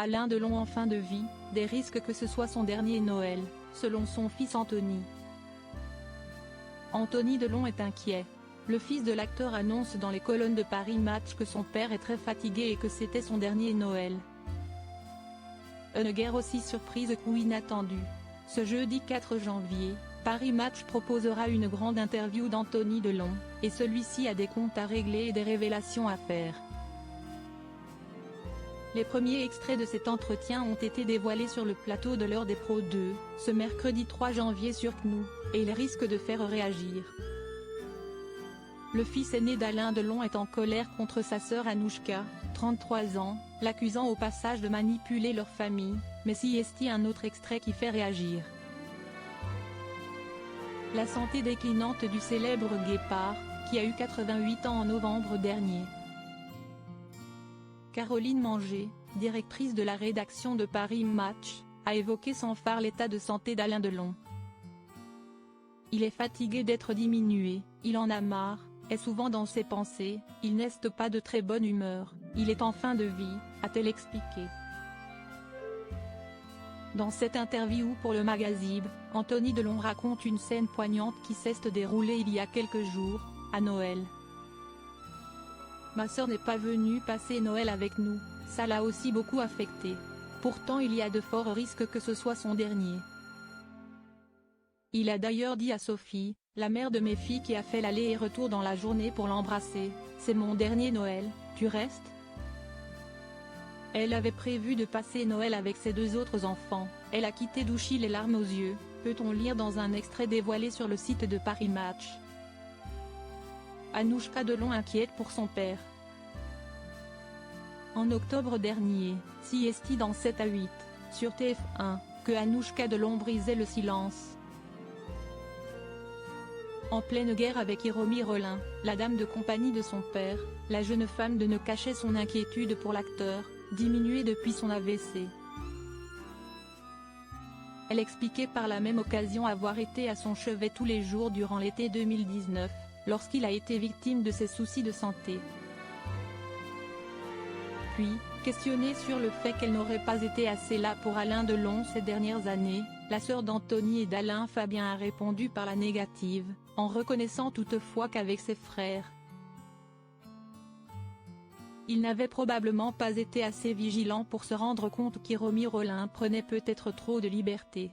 Alain Delon en fin de vie, des risques que ce soit son dernier Noël, selon son fils Anthony. Anthony Delon est inquiet. Le fils de l'acteur annonce dans les colonnes de Paris Match que son père est très fatigué et que c'était son dernier Noël. Une guerre aussi surprise qu'ou inattendue. Ce jeudi 4 janvier, Paris Match proposera une grande interview d'Anthony Delon, et celui-ci a des comptes à régler et des révélations à faire. Les premiers extraits de cet entretien ont été dévoilés sur le plateau de l'Heure des Pros 2, ce mercredi 3 janvier sur CNews, et ils risquent de faire réagir. Le fils aîné d'Alain Delon est en colère contre sa sœur Anouchka, 33 ans, l'accusant au passage de manipuler leur famille, mais s'y est un autre extrait qui fait réagir. La santé déclinante du célèbre guépard, qui a eu 88 ans en novembre dernier. Caroline Manger, directrice de la rédaction de Paris Match, a évoqué sans phare l'état de santé d'Alain Delon. Il est fatigué d'être diminué, il en a marre, est souvent dans ses pensées, il n'est pas de très bonne humeur, il est en fin de vie, a-t-elle expliqué. Dans cette interview pour le magazine, Anthony Delon raconte une scène poignante qui s'est déroulée il y a quelques jours, à Noël. Ma sœur n'est pas venue passer Noël avec nous, ça l'a aussi beaucoup affecté. Pourtant il y a de forts risques que ce soit son dernier. Il a d'ailleurs dit à Sophie, la mère de mes filles qui a fait l'aller et retour dans la journée pour l'embrasser, c'est mon dernier Noël, tu restes ? Elle avait prévu de passer Noël avec ses deux autres enfants, elle a quitté Douchy les larmes aux yeux, peut-on lire dans un extrait dévoilé sur le site de Paris Match. Anouchka Delon inquiète pour son père. En octobre dernier, s'y est dans 7 à 8, sur TF1, que Anouchka Delon brisait le silence. En pleine guerre avec Hiromi Rollin, la dame de compagnie de son père, la jeune femme ne cachait son inquiétude pour l'acteur, diminué depuis son AVC. Elle expliquait par la même occasion avoir été à son chevet tous les jours durant l'été 2019. Lorsqu'il a été victime de ses soucis de santé. Puis, questionnée sur le fait qu'elle n'aurait pas été assez là pour Alain Delon ces dernières années, la sœur d'Anthony et d'Alain Fabien a répondu par la négative, en reconnaissant toutefois qu'avec ses frères, il n'avait probablement pas été assez vigilant pour se rendre compte qu'Hiromi Rollin prenait peut-être trop de liberté.